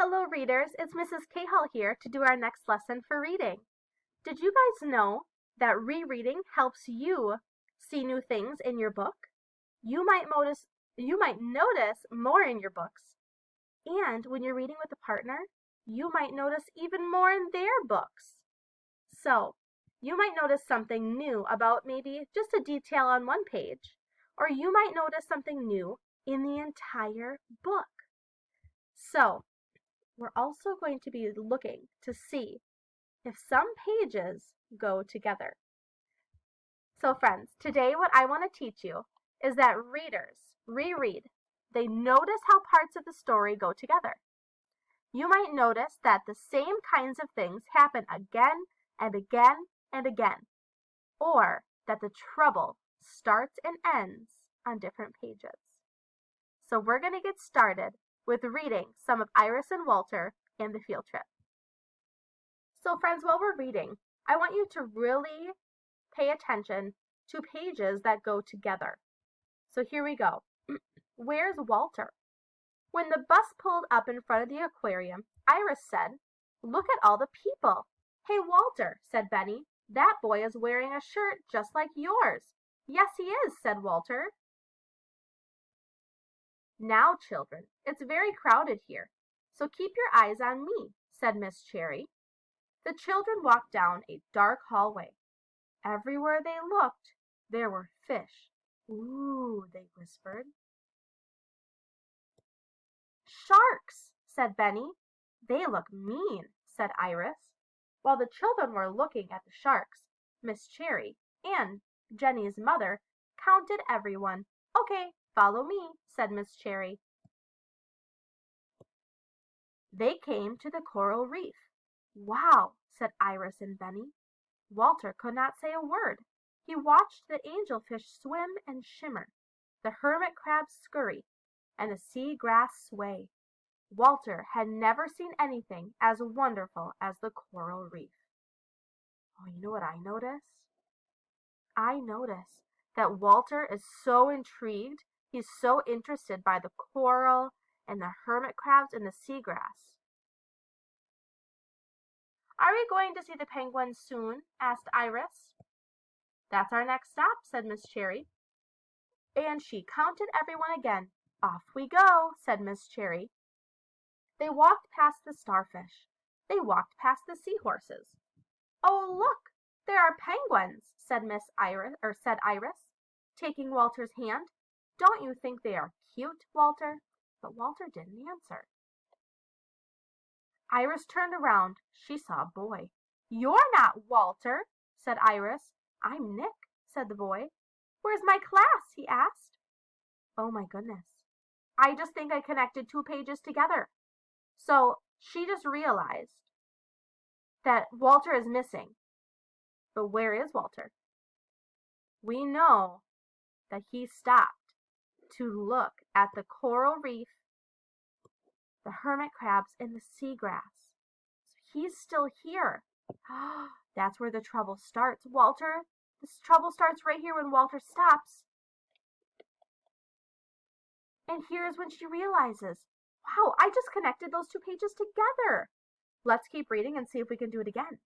Hello readers, it's Mrs. Cahill here to do our next lesson for reading. Did you guys know that rereading helps you see new things in your book? You might notice more in your books. And when you're reading with a partner, you might notice even more in their books. So, you might notice something new about maybe just a detail on one page, or you might notice something new in the entire book. So, we're also going to be looking to see if some pages go together. So friends, today what I want to teach you is that readers reread. They notice how parts of the story go together. You might notice that the same kinds of things happen again and again and again, or that the trouble starts and ends on different pages. So we're going to get started with reading some of Iris and Walter and the field trip. So friends, while we're reading, I want you to really pay attention to pages that go together. So here we go. Where's Walter? When the bus pulled up in front of the aquarium, Iris said, "Look at all the people." "Hey, Walter," said Benny, "that boy is wearing a shirt just like yours." "Yes, he is," said Walter. "Now, children, it's very crowded here, so keep your eyes on me," said Miss Cherry. The children walked down a dark hallway. Everywhere they looked, there were fish. "Ooh," they whispered. "Sharks," said Benny. "They look mean," said Iris. While the children were looking at the sharks, Miss Cherry and Jenny's mother counted everyone. "Okay, follow me," said Miss Cherry. They came to the coral reef. "Wow," said Iris and Benny. Walter could not say a word. He watched the angelfish swim and shimmer, the hermit crabs scurry, and the sea grass sway. Walter had never seen anything as wonderful as the coral reef. Oh, you know what I noticed? I noticed that Walter is so intrigued. He's so interested by the coral and the hermit crabs and the seagrass. "Are we going to see the penguins soon?" asked Iris. "That's our next stop," said Miss Cherry. And she counted everyone again. "Off we go," said Miss Cherry. They walked past the starfish. They walked past the seahorses. "Oh, look, there are penguins," said Iris, taking Walter's hand. "Don't you think they are cute, Walter?" But Walter didn't answer. Iris turned around. She saw a boy. "You're not Walter," said Iris. "I'm Nick," said the boy. "Where's my class?" he asked. Oh my goodness. I just think I connected two pages together. So she just realized that Walter is missing. But where is Walter? We know that he stopped to look at the coral reef, the hermit crabs, and the seagrass. So he's still here. That's where the trouble starts. This trouble starts right here when Walter stops. And here's when she realizes, wow, I just connected those two pages together. Let's keep reading and see if we can do it again.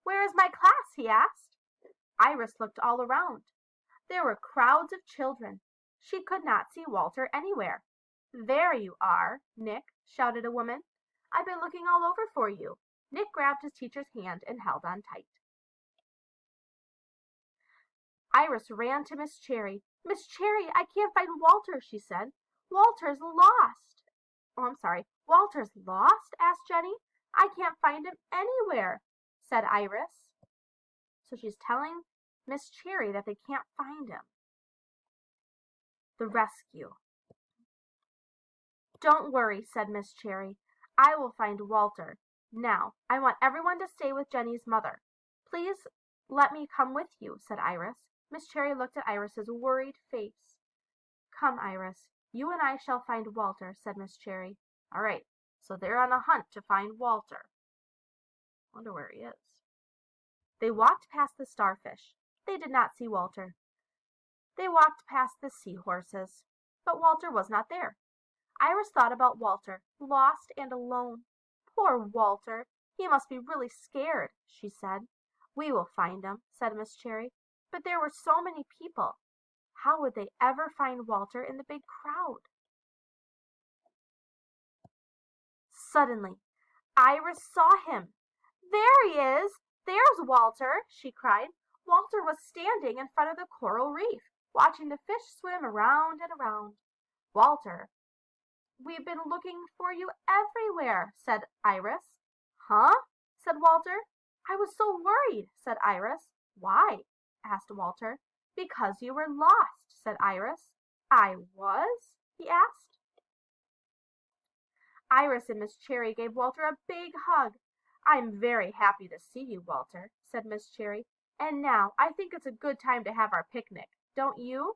"Where is my class?" he asked. Iris looked all around. There were crowds of children. She could not see Walter anywhere. "There you are, Nick," shouted a woman. "I've been looking all over for you." Nick grabbed his teacher's hand and held on tight. Iris ran to Miss Cherry. "Miss Cherry, I can't find Walter," she said. "Walter's lost." "Oh, I'm sorry. Walter's lost?" asked Jenny. "I can't find him anywhere," said Iris. So she's telling Miss Cherry that they can't find him. The rescue. "Don't worry," said Miss Cherry. "I will find Walter. Now, I want everyone to stay with Jenny's mother. Please let me come with you," said Iris. Miss Cherry looked at Iris's worried face. "Come, Iris. You and I shall find Walter," said Miss Cherry. All right, so they're on a hunt to find Walter. Wonder where he is. They walked past the starfish. They did not see Walter. They walked past the seahorses, but Walter was not there. Iris thought about Walter, lost and alone. Poor Walter! He must be really scared, she said. We will find him, said Miss Cherry. But there were so many people. How would they ever find Walter in the big crowd? Suddenly, Iris saw him. There he is! There's Walter, she cried. Walter was standing in front of the coral reef, watching the fish swim around and around. Walter, we've been looking for you everywhere, said Iris. Huh? Said Walter. I was so worried, said Iris. Why? Asked Walter. Because you were lost, said Iris. I was? He asked. Iris and Miss Cherry gave Walter a big hug. I'm very happy to see you, Walter, said Miss Cherry. And now I think it's a good time to have our picnic, don't you?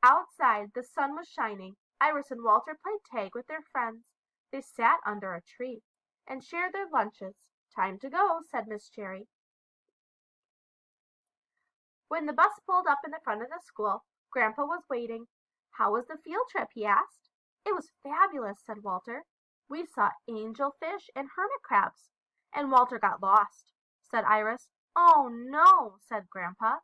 Outside, the sun was shining. Iris and Walter played tag with their friends. They sat under a tree and shared their lunches. Time to go, said Miss Cherry. When the bus pulled up in the front of the school, Grandpa was waiting. How was the field trip? He asked. It was fabulous, said Walter. We saw angelfish and hermit crabs. And Walter got lost, said Iris. Oh, no, said Grandpa.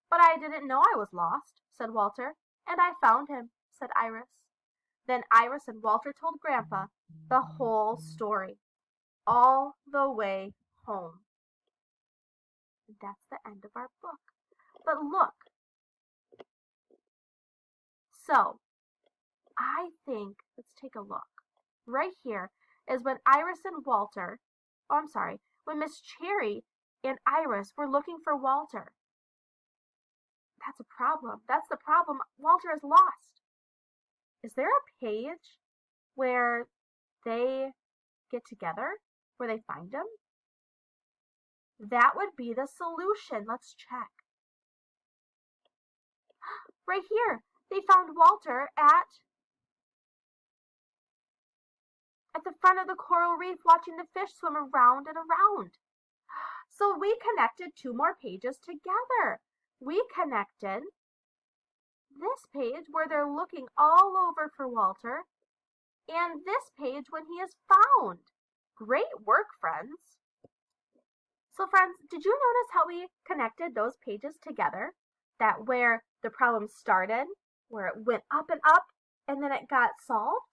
But I didn't know I was lost, said Walter. And I found him, said Iris. Then Iris and Walter told Grandpa the whole story, all the way home. And that's the end of our book. But look. So, I think, let's take a look. Right here is when Iris and Walter, when Miss Cherry and Iris were looking for Walter. That's a problem. That's the problem. Walter is lost. Is there a page where they get together, where they find him? That would be the solution. Let's check. Right here, they found Walter at the front of the coral reef watching the fish swim around and around. So we connected two more pages together. We connected this page where they're looking all over for Walter and this page when he is found. Great work, friends. So friends, did you notice how we connected those pages together? That where the problem started, where it went up, and then it got solved?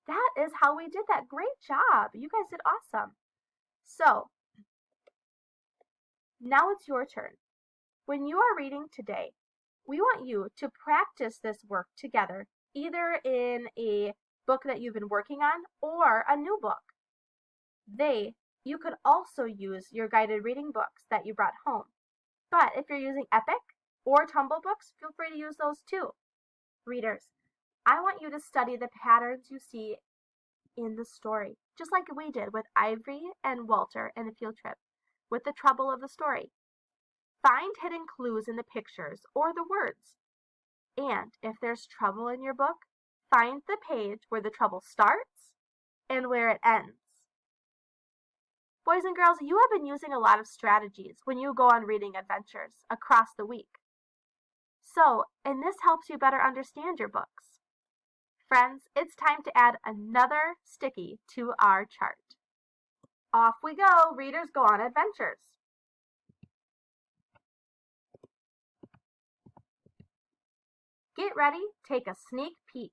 That is how we did that. Great job. You guys did awesome. So, now it's your turn. When you are reading today, we want you to practice this work together, either in a book that you've been working on or a new book. You could also use your guided reading books that you brought home. But if you're using Epic or Tumble books, feel free to use those too. Readers, I want you to study the patterns you see in the story, just like we did with Ivory and Walter in the field trip, with the trouble of the story. Find hidden clues in the pictures or the words. And if there's trouble in your book, find the page where the trouble starts and where it ends. Boys and girls, you have been using a lot of strategies when you go on reading adventures across the week. And this helps you better understand your books. Friends, it's time to add another sticky to our chart. Off we go, readers go on adventures. Get ready, take a sneak peek.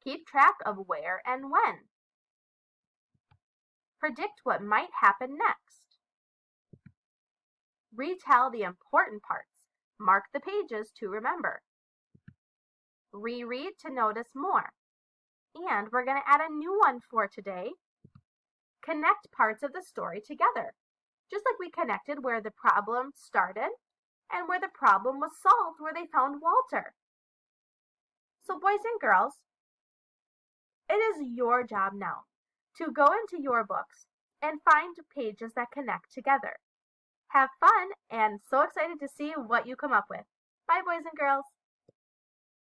Keep track of where and when. Predict what might happen next. Retell the important parts. Mark the pages to remember. Reread to notice more. And we're going to add a new one for today. Connect parts of the story together, just like we connected where the problem started and where the problem was solved where they found Walter. So boys and girls, it is your job now to go into your books and find pages that connect together. Have fun, and so excited to see what you come up with. Bye, boys and girls.